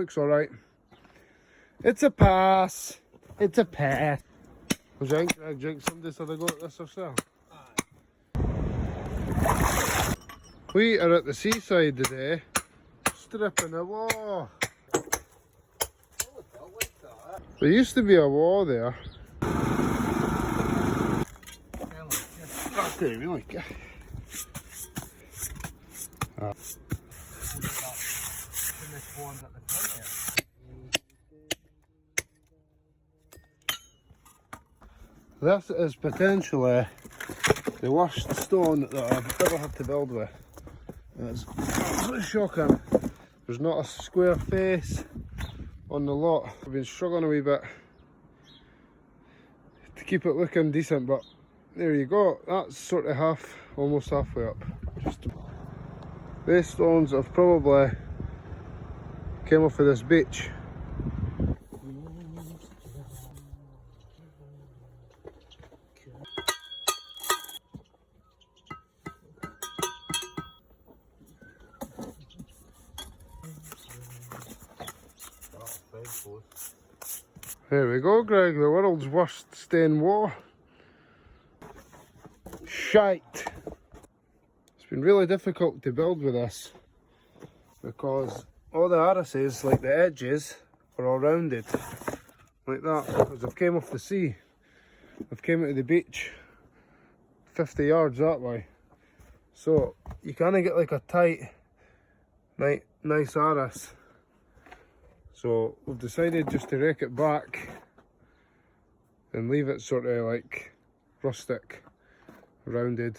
Looks alright. It's a pass. It's a pass. I drink somebody said I go at this herself. We are at the seaside today, stripping a wall. There used to be a wall there. That's really like it. This is potentially the worst stone that I've ever had to build with. It's absolutely shocking. There's not a square face on the lot. I've been struggling a wee bit to keep it looking decent, but there you go. That's sort of almost halfway up. These stones have probably came off of this beach. There we go, Greg, the world's worst stone wall. Shite. It's been really difficult to build with this because all the artices, like the edges, are all rounded like that because I've came off the sea. I've came out of the beach 50 yards that way. So you kind of get like a tight, nice arris. So we've decided just to rake it back and leave it sort of like rustic, rounded.